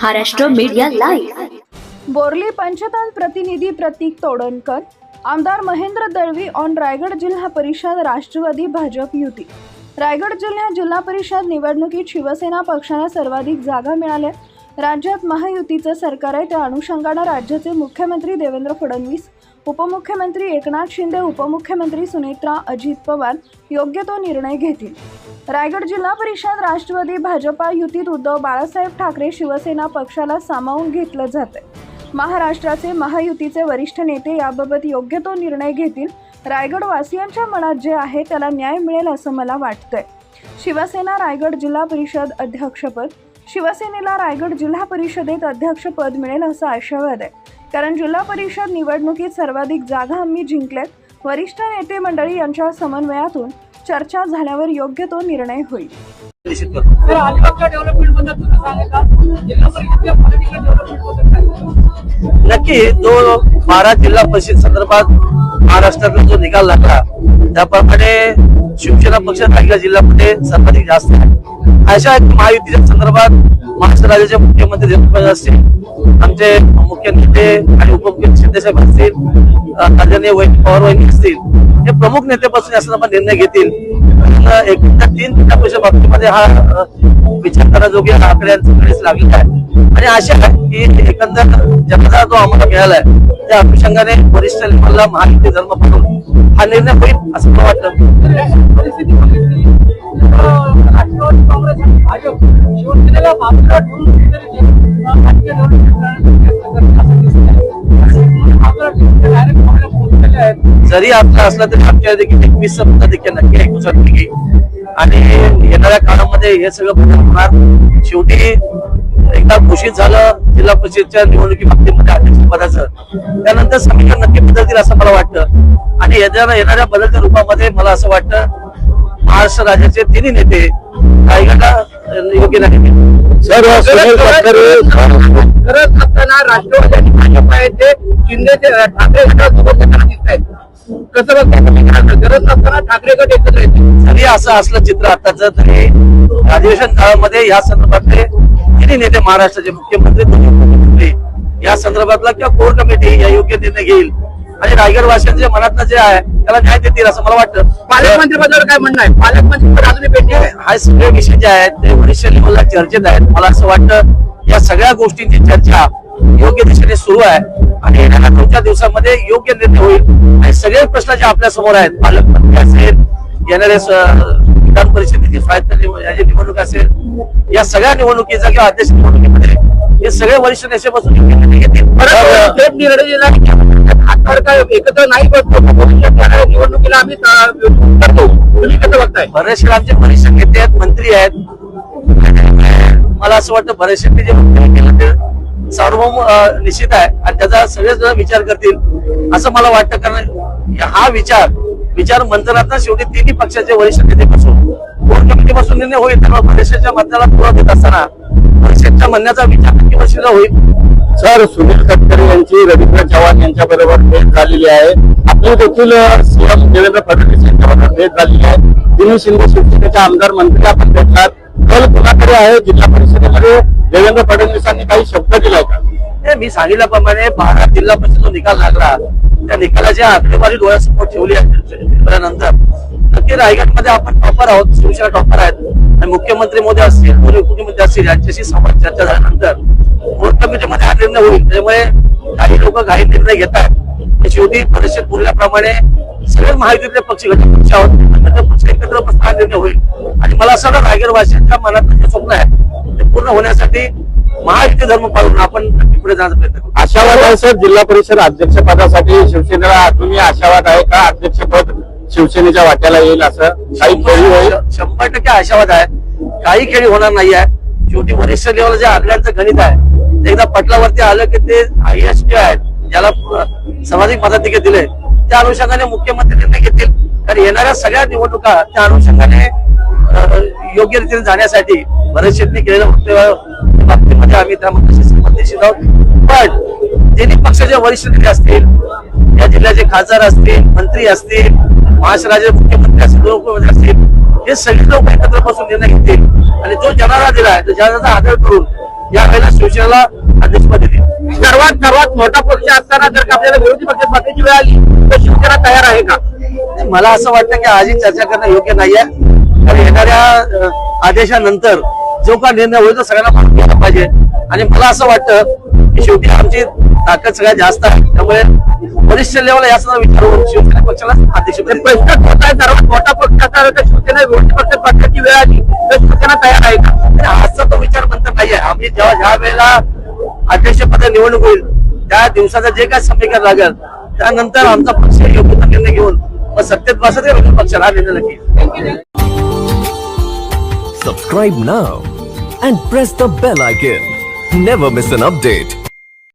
Maharashtra media live. Borli Panchatan प्रतिनिधी प्रतीक तोडणकर, आमदार Mahendra Dalvi on Raigad जिल्हा परिषद राष्ट्रवादी भाजप युती। रायगड जिल्ह्यात जिल्हा परिषद निवडणुकीत शिवसेना पक्षाला सर्वाधिक जागा मिळाल्या। राज्यात महायुतीचं सरकार आहे, त्या अनुषंगाने राज्याचे मुख्यमंत्री देवेंद्र फडणवीस, उपमुख्यमंत्री एकनाथ शिंदे, उपमुख्यमंत्री सुनेत्रा अजित पवार योग्य तो निर्णय घेतील। रायगड जिल्हा परिषद राष्ट्रवादी भाजपा युतीत उद्धव बाळासाहेब ठाकरे शिवसेना पक्षाला सामावून घेतलं जाते। महाराष्ट्राचे महायुतीचे वरिष्ठ नेते याबाबत योग्य तो निर्णय घेतील। रायगड वासियांच्या मनात जे आहे त्याला न्याय मिळेल असं मला वाटतंय। शिवसेना रायगड जिल्हा परिषद अध्यक्षपद, शिवसेनेला रायगड जिल्हा परिषदेत अध्यक्षपद मिळेल असा आशावाद आहे, कारण जिल्हा परिषद निवडणुकीत सर्वाधिक जागा आम्ही जिंकल्यात। वरिष्ठ नेते मंडळी यांच्या समन्वयातून चर्चा झाल्यावर योग्य तो निर्णय होईल। नक्की जो 12 जिल्हा परिषद संदर्भात महाराष्ट्रातला जो निकाल लागला त्याप्रमाणे शिवसेना पक्ष रायगड जिल्ह्यामध्ये सर्वाधिक जास्त आहे। अशा महायुतीच्या संदर्भात महाराष्ट्र राज्याचे मुख्यमंत्री देवेंद्र फडणवीस असतील, आमचे मुख्य नेते आणि उपमुख्यमंत्री शिंदेसाहेब असतील, आदरणीय पवार वहिनी असतील, हे प्रमुख नेतेपासून या संदर्भात निर्णय घेतील। एकूण 3 जिल्हा परिषद बाबतीमध्ये हा विचार करण्याजोगे आकड्यांचं गणित लागलेलं आहे आणि आशा आहे की एकंदर जनता जो आम्हाला मिळाला आहे त्या अनुषंगाने वरिष्ठ लेवलला महायुती धर्म पकडून हा निर्णय होईल असं मला वाटतं। जरी आपला असला तरी आपल्या देखील 21 देखील नक्की ऐकूसाठी आणि येणाऱ्या काळामध्ये हे सगळं बदल होणार। शेवटी एकदा घोषित झालं जिल्हा परिषदच्या निवडणुकी बाबतीमध्ये अध्यक्षपदाचं, त्यानंतर समीकरण नक्की बदलतील असं मला वाटतं आणि येणाऱ्या बदलत्या रूपामध्ये मला असं वाटतं महाराष्ट्र राज्याचे 3 नेते रायगडला योग्य नाही। खरंच असताना राष्ट्रवादी आणि भाजप आहे ते शिंदे ठाकरे गटासोबत दिसत आहेत, कसं बघताय? गरज नसताना ठाकरे गट एकत्र येते। जरी असं असलं चित्र आताच तरी अधिवेशन काळामध्ये या संदर्भातले 3 नेते महाराष्ट्राचे मुख्यमंत्री, उपमुख्यमंत्री या संदर्भातला किंवा कोर कमिटी या योग्य निर्णय घेईल आणि रायगड वासियांच्या मनातलं जे आहे त्याला न्याय देतील असं मला वाटतं। पालकमंत्री बद्दल काय म्हणणं आहे? पालकमंत्री अजूनही पेंडिंग आहे। हा सगळे विषय जे आहेत ते वरिष्ठ लेवलला चर्चेत आहेत। मला असं वाटतं या सगळ्या गोष्टींची चर्चा योग्य दिशेने सुरू आहे आणि येणाऱ्या 2-4 दिवसांमध्ये योग्य निर्णय होईल आणि सगळे प्रश्न जे आपल्या समोर आहेत, पालकमंत्री असेल, येणाऱ्या विधान परिषदेची स्वायत्त निवडणूक असेल, या सगळ्या निवडणुकीचा किंवा अध्यक्ष निवडणुकीमध्ये हे सगळे वरिष्ठ नेते बसून निर्णय घेतील। एकत्र नाही बसतो निवडणुकीला आम्ही करतो, तुम्ही कसं बघताय? बरेचसे आमचे वरिष्ठ नेते आहेत, मंत्री आहेत, मला असं वाटतं बरेचसे जे केलं ते सार्वभौम निश्चित आहे आणि त्याचा सगळेच जण विचार करतील असं मला वाटतं, कारण हा विचार मंथनात शेवटी 3 पक्षाचे वरिष्ठ नेतेपासून कोर कमिटीपासून निर्णय होईल। त्यामुळे बरेचशाच्या मतदाला पुरा देत असताना बरेचशाच्या म्हणण्याचा विचार नक्की वशिला होईल। सर, सुनील तटकरे यांची रवींद्र चव्हाण यांच्या बरोबर भेट झालेली आहे, आपली देखील सीएम देवेंद्र फडणवीस यांच्याबरोबर भेट झालेली आहे। दिनेश शिंदे शिवसेनेचे आमदार मंत्री आपण भेटलात, कल कुणाकडे आहे? जिल्हा परिषदेमध्ये देवेंद्र फडणवीसांनी काही शब्द दिलाय का? मी सांगितल्याप्रमाणे 12 जिल्हा परिषद मुख्यालय लागला त्या निकालाची आकडेवारी डोळ्यासमोर ठेवली नंतर नक्की रायगडमध्ये आपण टॉपर आहोत, शिवसेना टॉपर आहेत आणि मुख्यमंत्री मोदी असतील, उपमुख्यमंत्री असतील यांच्याशी संवाद चर्चा झाल्यानंतर कोर कमिटीमध्ये हा निर्णय होईल। त्यामुळे काही लोक काही निर्णय घेत आहेत, शेवटी परिषद बोलल्याप्रमाणे सगळे महायुतीतले पक्ष घटक पक्ष आहोत, पक्ष एकत्र बसता हा निर्णय होईल आणि मला असं वाटतं रायगड वासियांच्या मनात जे स्वप्न आहे ते पूर्ण होण्यासाठी महायुती धर्म पाळून आपण पुढे जाण्याचा प्रयत्न करू। आशावाद आहे सर, जिल्हा परिषद अध्यक्षपदासाठी शिवसेनेला तुम्ही आशावाद आहे का? अध्यक्षपद शिवसेनेच्या वाट्याला येईल असं काही खेळी होईल? 100% आशावाद आहे, काही खेळी होणार नाही आहे। शेवटी वरिष्ठ लेवलला जे आकड्यांचं गणित आहे ते एकदा पटलावरती आलं की ते हायएस्ट जे आहेत ज्याला सर्वाधिक मताधिक्य दिले त्या अनुषंगाने मुख्यमंत्री निर्णय घेतील, कारण येणाऱ्या सगळ्या निवडणुका त्या अनुषंगाने योग्य रीतीने जाण्यासाठी बरेचसे केलेलं बाबतीमध्ये आम्ही त्यामध्ये संबंधित आहोत। पण जे पक्षाचे वरिष्ठ नेते असतील, या जिल्ह्याचे खासदार असतील, मंत्री असतील, महाराष्ट्राचे मुख्यमंत्री असतील, उपमुख्यमंत्री असतील, हे सगळे लोक एकत्र बसून निर्णय घेतील आणि जो जनाला दिलाय तो जनाचा आदर करून यावेळेला शिवसेनेला अध्यक्षपद देईल. सर्वात मोठा पक्ष असताना जर का आपल्याला विरोधी पक्षात बसायची वेळ आली तर शिवसेना तयार आहे का? मला असं वाटतं की आजही चर्चा करणं योग्य नाहीये. कारण येणाऱ्या आदेशानंतर जो का निर्णय होईल तो सगळ्यांना मान्य केला पाहिजे. आणि मला असं वाटतं की शेवटी आमची ताकद सगळ्यात जास्त आहे, त्यामुळे वरिष्ठ लेवलला या सगळा विचार होऊन शिवसेना पक्षाला अध्यक्षपद देईल. प्रश्न होत आहे सर्वात मोठा पक्ष असताना तर शिवसेना विरोधी पक्षात बसायची वेळ आली तर शिवसेना तयार आहे का? आणि आजचा तो विचार म्हणता नाहीये. आम्ही जेव्हा ज्या वेळेला अध्यक्षपद निवडणूक होईल त्या दिवसाचा जे काय समीकरण लागेल त्यानंतर आमचा पक्ष योग्य तो निर्णय घेऊन मग सत्तेत बसत विरोधी पक्षाला हा निर्णय नक्की. Subscribe now and press the bell icon. Never miss an update.